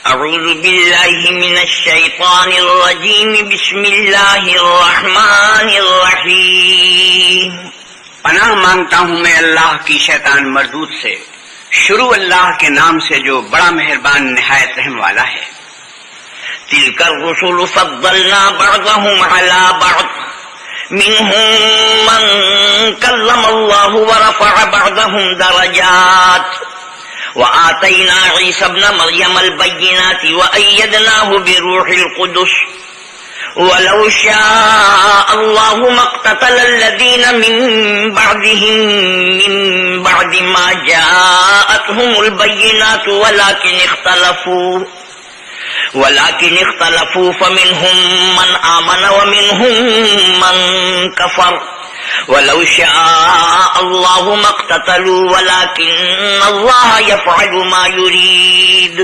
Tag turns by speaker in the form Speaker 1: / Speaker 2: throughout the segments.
Speaker 1: اعوذ باللہ من الشیطان الرجیم بسم اللہ الرحمن الرحیم.
Speaker 2: پناہ مانگتا ہوں میں اللہ کی شیطان مردود سے. شروع اللہ کے نام سے جو بڑا مہربان نہایت رحم والا ہے.
Speaker 1: تلک الرسل فضلنا بعضهم على بعض منهم من کلم اللہ ورفع بعضهم درجات وآتينا عيسى ابن مريم البينات وأيدناه بروح القدس ولو شاء الله ما اقتتل الذين من بعد ما جاءتهم البينات ولكن اختلفوا فمنهم من آمن ومنهم من كفر ولو شاء الله ما اقتتلوا ولكن الله يفعل ما يريد.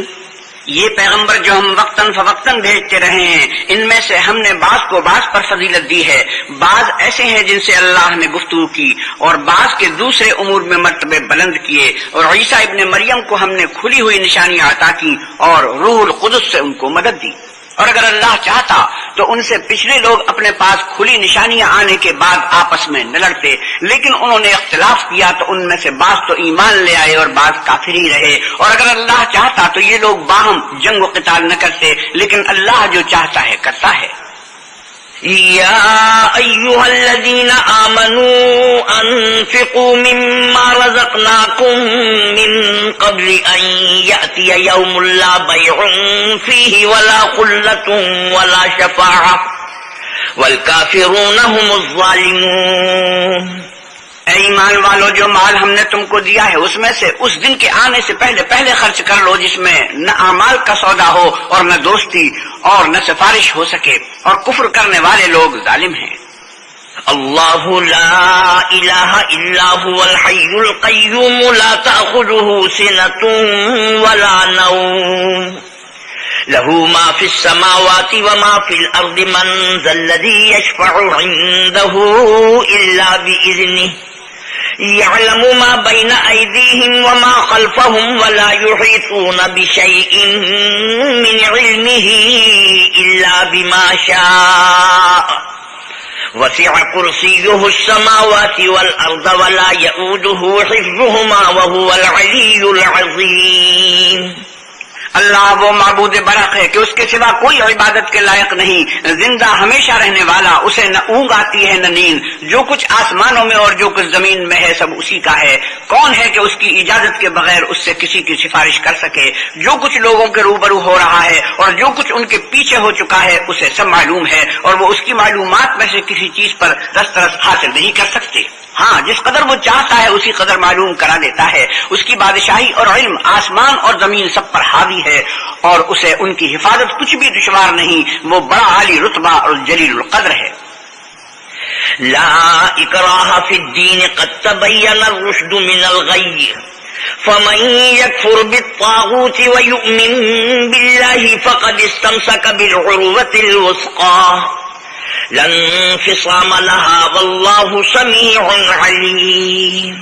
Speaker 2: یہ پیغمبر جو ہم وقتاً فوقتاً بھیجتے رہے ہیں، ان میں سے ہم نے بعض کو بعض پر فضیلت دی ہے. بعض ایسے ہیں جن سے اللہ نے گفتگو کی اور بعض کے دوسرے امور میں مرتبے بلند کیے. اور عیسیٰ ابن مریم کو ہم نے کھلی ہوئی نشانیاں عطا کی اور روح القدس سے ان کو مدد دی. اور اگر اللہ چاہتا تو ان سے پچھلے لوگ اپنے پاس کھلی نشانیاں آنے کے بعد آپس میں نہ لڑتے، لیکن انہوں نے اختلاف کیا تو ان میں سے بعض تو ایمان لے آئے اور بعض کافر ہی رہے. اور اگر اللہ چاہتا تو یہ لوگ باہم جنگ و قتال نہ کرتے، لیکن اللہ جو چاہتا ہے کرتا ہے.
Speaker 1: یا ایھا الذین آمنوا انفقوا مما رزقناکم من قبل ان یأتی یوم لا بیع فیہ ولا خلة ولا شفاعة والکافرون هم الظالمون.
Speaker 2: اے ایمان والو، جو مال ہم نے تم کو دیا ہے اس میں سے اس دن کے آنے سے پہلے خرچ کر لو جس میں نہ اعمال کا سودا ہو اور نہ دوستی اور نہ سفارش ہو سکے، اور کفر کرنے والے لوگ ظالم ہیں.
Speaker 1: اللہ لا الہ الا هو الحی القیوم لا تأخذه سنة ولا نوم له ما في السماوات وما في الأرض من ذا الذي يشفع عنده إلا بإذنه يعلم ما بين أيديهم وما خلفهم ولا يحيطون بشيء من علمه إلا بما شاء وسع كرسيه السماوات والأرض ولا يؤوده حفظهما وهو العلي العظيم.
Speaker 2: اللہ وہ معبود برحق ہے کہ اس کے سوا کوئی عبادت کے لائق نہیں، زندہ ہمیشہ رہنے والا، اسے نہ اونگ آتی ہے نہ نیند. جو کچھ آسمانوں میں اور جو کچھ زمین میں ہے سب اسی کا ہے. کون ہے کہ اس کی اجازت کے بغیر اس سے کسی کی سفارش کر سکے؟ جو کچھ لوگوں کے روبرو ہو رہا ہے اور جو کچھ ان کے پیچھے ہو چکا ہے اسے سب معلوم ہے، اور وہ اس کی معلومات میں سے کسی چیز پر دسترس حاصل نہیں کر سکتے. ہاں، جس قدر وہ چاہتا ہے اسی قدر معلوم کرا دیتا ہے. اس کی بادشاہی اور علم آسمان اور زمین سب پر حاوی ہے، اور اسے ان کی حفاظت کچھ بھی دشوار نہیں. وہ بڑا عالی رتبہ اور جلیل القدر ہے.
Speaker 1: لا اکراہ فی الدین قد تبین الرشد من الغی فمن يكفر بالطاغوت ويؤمن بالله فقد استمسك بالعروة الوثقى لا انفصام لها والله سميع عليم.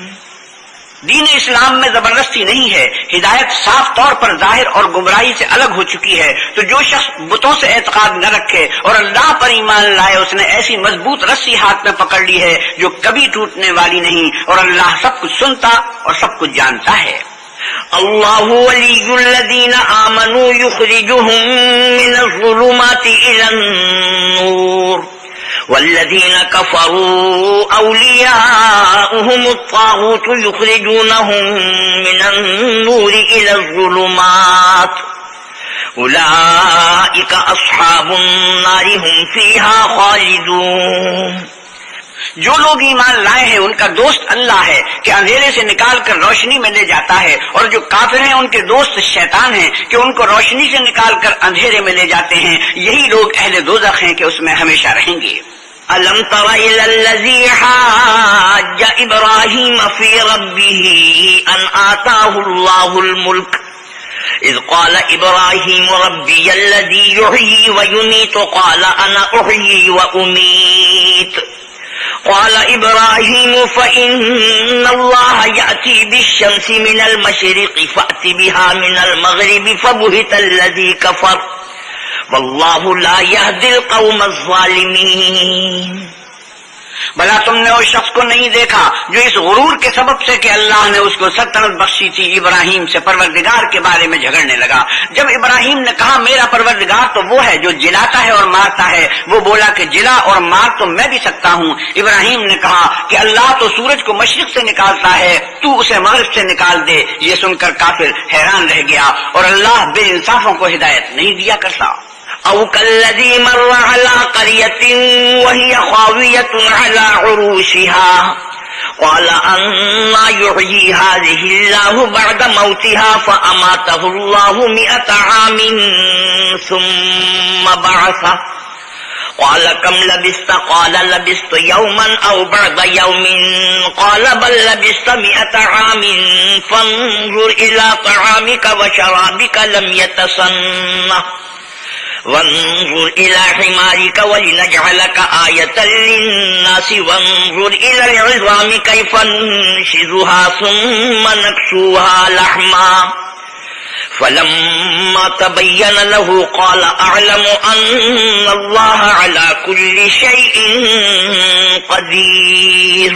Speaker 2: دین اسلام میں زبردستی نہیں ہے. ہدایت صاف طور پر ظاہر اور گمراہی سے الگ ہو چکی ہے. تو جو شخص بتوں سے اعتقاد نہ رکھے اور اللہ پر ایمان لائے اس نے ایسی مضبوط رسی ہاتھ میں پکڑ لی ہے جو کبھی ٹوٹنے والی نہیں، اور اللہ سب کچھ سنتا اور سب کچھ جانتا ہے.
Speaker 1: اللہ ولی الذین آمنوا یخرجهم من الظلمات الى النور والذین کفروا اولیاؤهم الطاغوت یخرجونهم من النور الى الظلمات اولئک اصحاب النار هم فیها خالدون.
Speaker 2: جو لوگ ایمان لائے ہیں ان کا دوست اللہ ہے کہ اندھیرے سے نکال کر روشنی میں لے جاتا ہے، اور جو کافر ہیں ان کے دوست شیطان ہیں کہ ان کو روشنی سے نکال کر اندھیرے میں لے جاتے ہیں. یہی لوگ اہل دوزخ ہیں کہ اس میں ہمیشہ رہیں گے.
Speaker 1: ألم تر إلى الذي حاج إبراهيم في ربه أن آتاه الله الملك إذ قال إبراهيم ربي الذي يحيي ويميت قال أنا أحيي وأميت قال إبراهيم فإن الله يأتي بالشمس من المشرق فأت بها من المغرب فبهت الذي كفر والله لا يهدي القوم الظالمين.
Speaker 2: بھلا تم نے اس شخص کو نہیں دیکھا جو اس غرور کے سبب سے کہ اللہ نے اس کو سلطنت بخشی تھی ابراہیم سے پروردگار کے بارے میں جھگڑنے لگا. جب ابراہیم نے کہا میرا پروردگار تو وہ ہے جو جلاتا ہے اور مارتا ہے، وہ بولا کہ جلا اور مار تو میں بھی سکتا ہوں. ابراہیم نے کہا کہ اللہ تو سورج کو مشرق سے نکالتا ہے، تو اسے مغرب سے نکال دے. یہ سن کر کافر حیران رہ گیا اور اللہ بے انصافوں کو ہدایت نہیں دیا کرتا.
Speaker 1: أو كالذي مر على قرية وهي خاوية على عروشها قال أنى يحيي هذه الله بعد موتها فأماته الله 100 عام ثم بعثه قال كم لبثت قال لبثت يوما أو بعض يوم قال بل لبثت 100 عام فانظر إلى طعامك وشرابك لم يتسنه وانظر إلى حمارك ولنجعلك آية للناس وانظر إلى العظام كيف ننشزها ثم نكسوها لحما فلما تبين له قال أعلم أن الله على كل شيء قدير.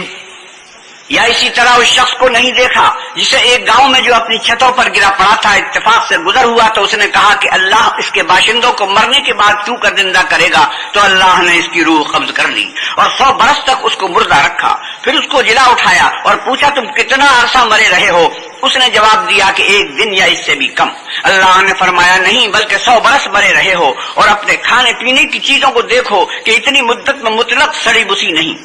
Speaker 2: یا اسی طرح اس شخص کو نہیں دیکھا جسے ایک گاؤں میں جو اپنی چھتوں پر گرا پڑا تھا اتفاق سے گزر ہوا تو اس نے کہا کہ اللہ اس کے باشندوں کو مرنے کے بعد کیوں کر زندہ کرے گا، تو اللہ نے اس کی روح قبض کر لی اور 100 برس تک اس کو مردہ رکھا. پھر اس کو جلا اٹھایا اور پوچھا تم کتنا عرصہ مرے رہے ہو؟ اس نے جواب دیا کہ 1 دن یا اس سے بھی کم. اللہ نے فرمایا نہیں بلکہ 100 برس مرے رہے ہو، اور اپنے کھانے پینے کی چیزوں کو دیکھو کہ اتنی مدت میں مطلق سڑی بسی نہیں،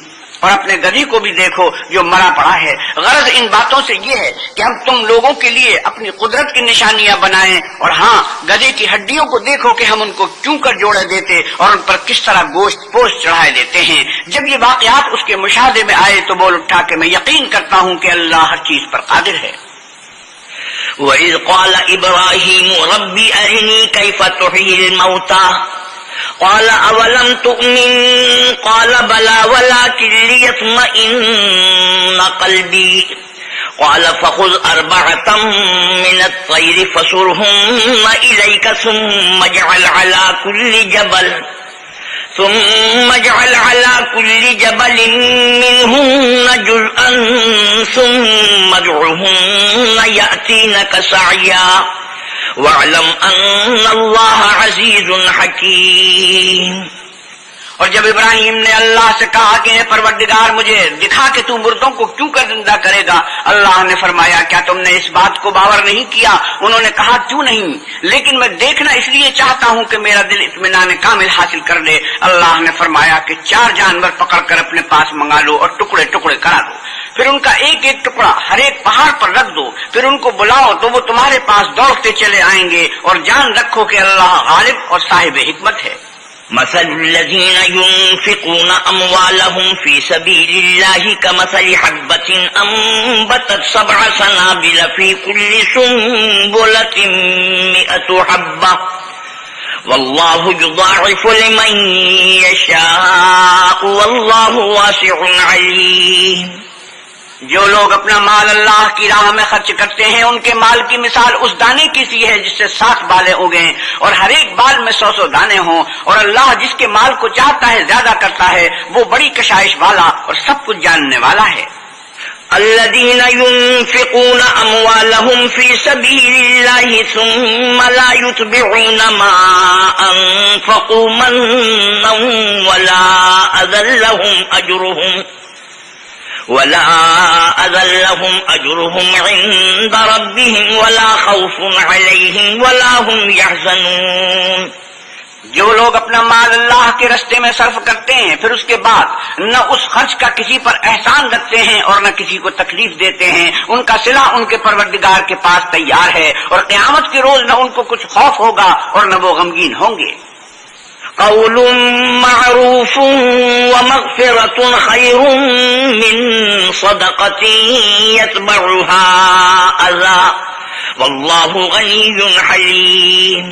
Speaker 2: اور اپنے گدھی کو بھی دیکھو جو مرا پڑا ہے. غرض ان باتوں سے یہ ہے کہ ہم تم لوگوں کے لیے اپنی قدرت کی نشانیاں بنائیں، اور ہاں گدھے کی ہڈیوں کو دیکھو کہ ہم ان کو کیوں کر جوڑے دیتے اور ان پر کس طرح گوشت پوشت چڑھائے دیتے ہیں. جب یہ واقعات اس کے مشاہدے میں آئے تو بول اٹھا کہ میں یقین کرتا ہوں کہ اللہ ہر چیز پر قادر ہے.
Speaker 1: وَإِذْ قَالَ إِبْرَاهِيمُ رَبِّ أَرِنِي كَيْفَ تُحْيِي الْمَوْتَى قال أولم تؤمن قال بلى ولكن ليطمئن قلبي قال فخذ 4 من الطير فصرهن إليك ثم اجعل على كل جبل منهن جزءا ثم ادعهن يأتينك سعيا وَاعْلَمْ أَنَّ اللَّهَ عَزِيزٌ حَكِيمٌ.
Speaker 2: اور جب ابراہیم نے اللہ سے کہا کہ اے پروردگار مجھے دکھا کہ تو مردوں کو کیوں کر زندہ کرے گا، اللہ نے فرمایا کیا تم نے اس بات کو باور نہیں کیا؟ انہوں نے کہا کیوں نہیں، لیکن میں دیکھنا اس لیے چاہتا ہوں کہ میرا دل اطمینان کامل حاصل کر لے. اللہ نے فرمایا کہ 4 جانور پکڑ کر اپنے پاس منگا لو اور ٹکڑے ٹکڑے کرا دو، پھر ان کا ایک ایک ٹکڑا ہر ایک پہاڑ پر رکھ دو، پھر ان کو بلاؤ تو وہ تمہارے پاس دوڑتے چلے آئیں گے، اور جان رکھو کہ اللہ غالب اور صاحب حکمت ہے.
Speaker 1: مثل الذين ينفقون أموالهم في سبيل الله كمثل حبة أنبتت 7 سنابل في كل سنبلة 100 حبة والله يضاعف لمن يشاء والله واسع عليم.
Speaker 2: جو لوگ اپنا مال اللہ کی راہ میں خرچ کرتے ہیں ان کے مال کی مثال اس دانے کی سی ہے جس سے 7 بالیں اگیں اور ہر ایک بال میں 100 دانے ہوں، اور اللہ جس کے مال کو چاہتا ہے زیادہ کرتا ہے، وہ بڑی کشائش والا اور سب کچھ جاننے والا ہے.
Speaker 1: الذين ينفقون أموالهم في سبيل الله ثم لا يتبعون ما أنفقوا منا ولا أذى لهم أجرهم عند ربهم ولا خوف عليهم ولا هم يحزنون.
Speaker 2: جو لوگ اپنا مال اللہ کے رستے میں صرف کرتے ہیں پھر اس کے بعد نہ اس خرچ کا کسی پر احسان رکھتے ہیں اور نہ کسی کو تکلیف دیتے ہیں، ان کا صلہ ان کے پروردگار کے پاس تیار ہے، اور قیامت کے روز نہ ان کو کچھ خوف ہوگا اور نہ وہ غمگین ہوں گے.
Speaker 1: قول معروف ومغفرة خير من صدقة يتبعها أذى والله غني حليم.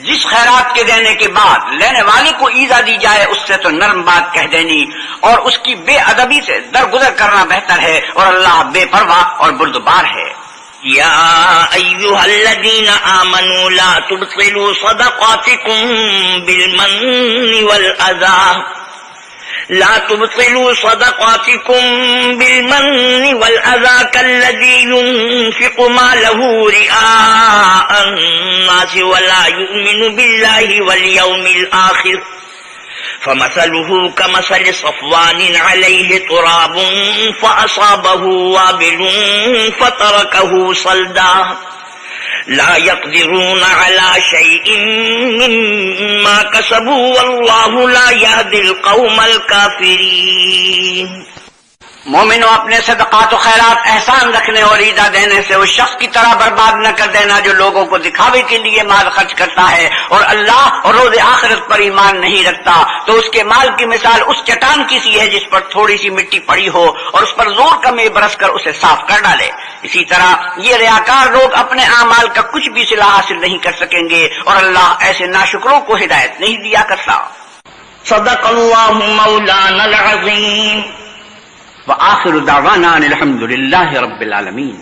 Speaker 2: جس خیرات کے دینے کے بعد لینے والے کو ایذا دی جائے اس سے تو نرم بات کہہ دینی اور اس کی بے ادبی سے درگزر کرنا بہتر ہے، اور اللہ بے پرواہ اور بردبار ہے۔
Speaker 1: یا ایھا الذین آمنوا لا تبطلوا صدقاتکم بالمن والأذى لا تبطلوا صدقاتكم بالمن والأذى كالذي ينفق ماله رئاء الناس ولا يؤمن بالله واليوم الآخر فمثله كمثل صفوان عليه تراب فأصابه وابل فتركه صلدا لا يقدرون على شيء مما كسبوا والله لا يهدي القوم الكافرين۔
Speaker 2: مومنوں، اپنے صدقات و خیرات احسان رکھنے اور عیدہ دینے سے اس شخص کی طرح برباد نہ کر دینا جو لوگوں کو دکھاوے کے لیے مال خرچ کرتا ہے اور اللہ اور روز آخرت پر ایمان نہیں رکھتا، تو اس کے مال کی مثال اس چٹان کی سی ہے جس پر تھوڑی سی مٹی پڑی ہو اور اس پر زور کمے برس کر اسے صاف کر ڈالے۔ اسی طرح یہ ریاکار لوگ اپنے اعمال کا کچھ بھی صلاح حاصل نہیں کر سکیں گے، اور اللہ ایسے ناشکروں کو ہدایت نہیں دیا کرتا۔
Speaker 1: صدق اللہ مولانا العظیم۔
Speaker 2: وآخر دعوانا الحمد للہ رب العالمین۔